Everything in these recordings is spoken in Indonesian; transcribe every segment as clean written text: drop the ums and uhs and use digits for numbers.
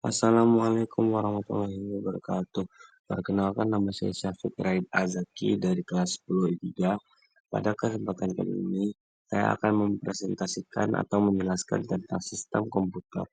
Assalamualaikum warahmatullahi wabarakatuh. Perkenalkan nama saya Syafiq Raid Azaki dari kelas 10 I3. Pada kesempatan kali ini, saya akan mempresentasikan atau menjelaskan tentang sistem komputer.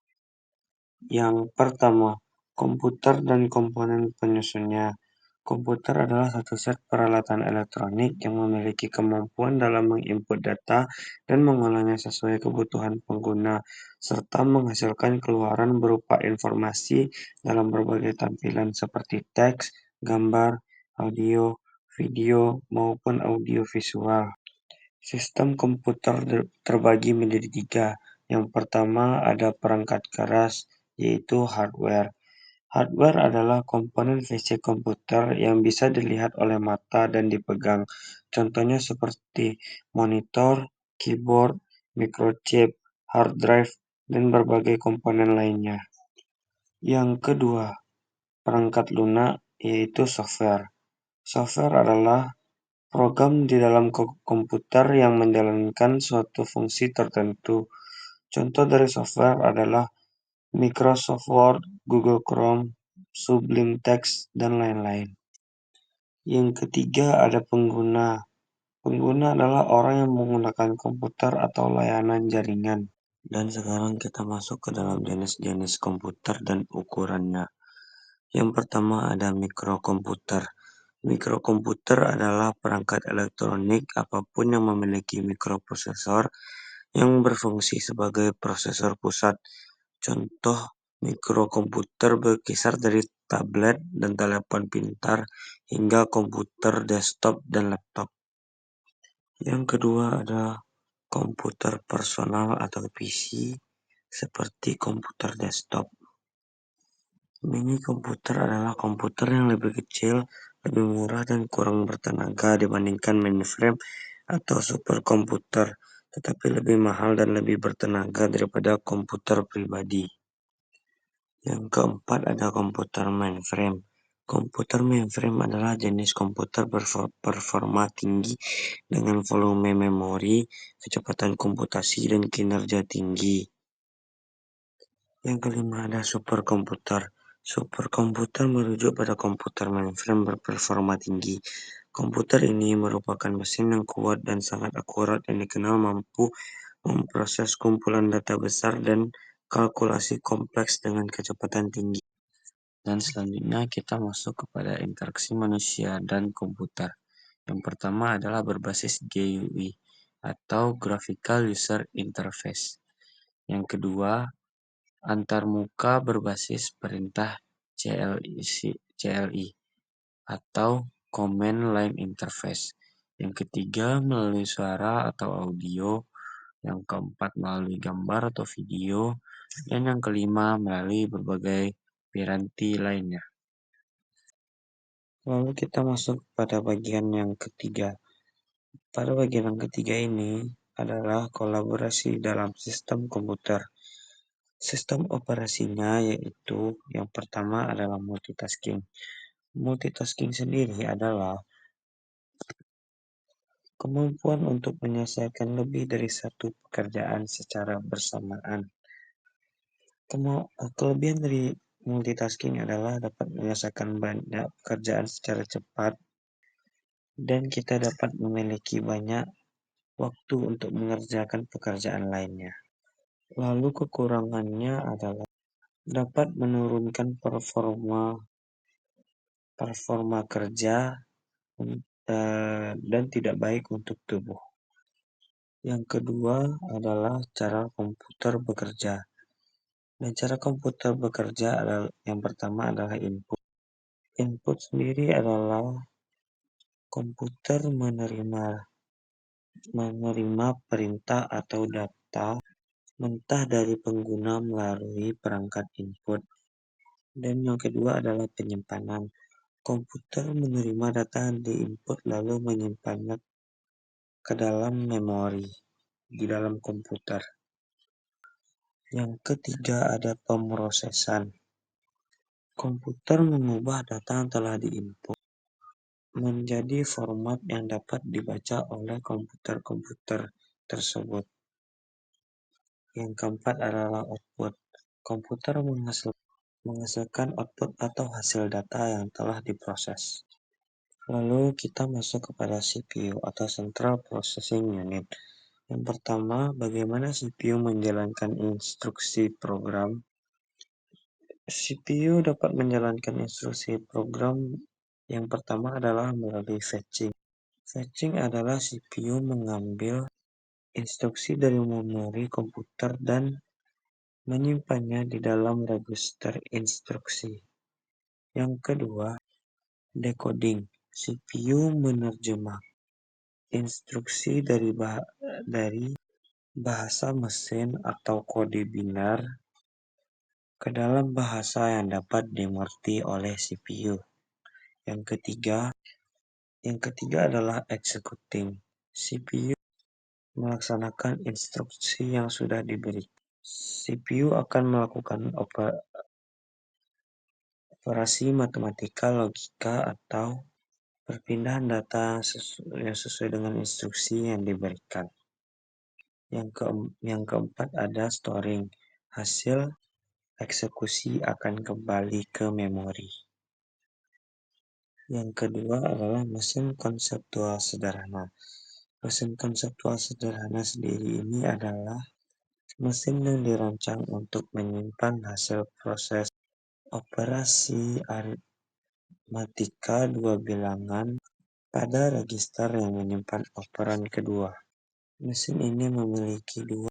Yang pertama, komputer dan komponen penyusunnya. Komputer adalah satu set peralatan elektronik yang memiliki kemampuan dalam menginput data dan mengolahnya sesuai kebutuhan pengguna, serta menghasilkan keluaran berupa informasi dalam berbagai tampilan seperti teks, gambar, audio, video, maupun audiovisual. Sistem komputer terbagi menjadi tiga. Yang pertama ada perangkat keras, yaitu hardware. Hardware adalah komponen fisik komputer yang bisa dilihat oleh mata dan dipegang. Contohnya seperti monitor, keyboard, microchip, hard drive, dan berbagai komponen lainnya. Yang kedua, perangkat lunak, yaitu software. Software adalah program di dalam komputer yang menjalankan suatu fungsi tertentu. Contoh dari software adalah Microsoft Word, Google Chrome, Sublime Text, dan lain-lain. Yang ketiga ada pengguna. Pengguna adalah orang yang menggunakan komputer atau layanan jaringan. Dan sekarang kita masuk ke dalam jenis-jenis komputer dan ukurannya. Yang pertama ada mikrokomputer. Mikrokomputer adalah perangkat elektronik apapun yang memiliki mikroprosesor yang berfungsi sebagai prosesor pusat. Contoh mikrokomputer berkisar dari tablet dan telepon pintar hingga komputer desktop dan laptop. Yang kedua ada komputer personal atau PC seperti komputer desktop. Mini komputer adalah komputer yang lebih kecil, lebih murah dan kurang bertenaga dibandingkan mainframe atau superkomputer, tetapi lebih mahal dan lebih bertenaga daripada komputer pribadi. Yang keempat ada komputer mainframe. Komputer mainframe adalah jenis komputer berperforma tinggi dengan volume memori, kecepatan komputasi, dan kinerja tinggi. Yang kelima ada superkomputer. Superkomputer merujuk pada komputer mainframe berperforma tinggi. Komputer ini merupakan mesin yang kuat dan sangat akurat yang dikenal mampu memproses kumpulan data besar dan kalkulasi kompleks dengan kecepatan tinggi. Dan selanjutnya kita masuk kepada interaksi manusia dan komputer. Yang pertama adalah berbasis GUI atau Graphical User Interface. Yang kedua, antarmuka berbasis perintah CLI atau Command Line Interface. Yang ketiga, melalui suara atau audio. Yang keempat, melalui gambar atau video. Dan yang kelima, melalui berbagai piranti lainnya. Lalu kita masuk pada bagian yang ketiga. Pada bagian yang ketiga ini adalah kolaborasi dalam sistem komputer. Sistem operasinya yaitu yang pertama adalah multitasking. Multitasking sendiri adalah kemampuan untuk menyelesaikan lebih dari satu pekerjaan secara bersamaan. Kelebihan dari multitasking adalah dapat menyelesaikan banyak pekerjaan secara cepat dan kita dapat memiliki banyak waktu untuk mengerjakan pekerjaan lainnya. Lalu kekurangannya adalah dapat menurunkan performa kerja dan tidak baik untuk tubuh. Yang kedua adalah cara komputer bekerja. Dan cara komputer bekerja adalah yang pertama adalah input. Input sendiri adalah komputer menerima perintah atau data mentah dari pengguna melalui perangkat input. Dan yang kedua adalah penyimpanan. Komputer menerima data di input lalu menyimpannya ke dalam memori di dalam komputer. Yang ketiga ada pemrosesan. Komputer mengubah data yang telah diinput menjadi format yang dapat dibaca oleh komputer tersebut. Yang keempat adalah output. Komputer menghasilkan menghasilkan output atau hasil data yang telah diproses. Lalu kita masuk kepada CPU atau Central Processing Unit. Yang pertama, bagaimana CPU menjalankan instruksi program. CPU dapat menjalankan instruksi program yang pertama adalah melalui fetching. Fetching adalah CPU mengambil instruksi dari memori komputer dan menyimpannya di dalam register instruksi. Yang kedua, decoding. CPU menerjemah instruksi dari bahasa mesin atau kode binar ke dalam bahasa yang dapat dimengerti oleh CPU. Yang ketiga adalah executing. CPU melaksanakan instruksi yang sudah diberi. CPU akan melakukan operasi matematika, logika, atau perpindahan data yang sesuai dengan instruksi yang diberikan. Yang keempat ada storing. Hasil eksekusi akan kembali ke memori. Yang kedua adalah mesin konseptual sederhana. Mesin konseptual sederhana sendiri ini adalah mesin yang dirancang untuk menyimpan hasil proses operasi aritmatika dua bilangan pada register yang menyimpan operan kedua. Mesin ini memiliki dua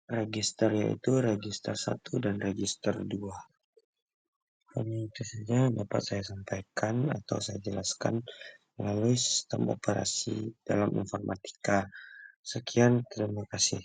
register, yaitu register 1 dan register 2. Hanya itu saja yang dapat saya sampaikan atau saya jelaskan melalui sistem operasi dalam informatika. Sekian, terima kasih.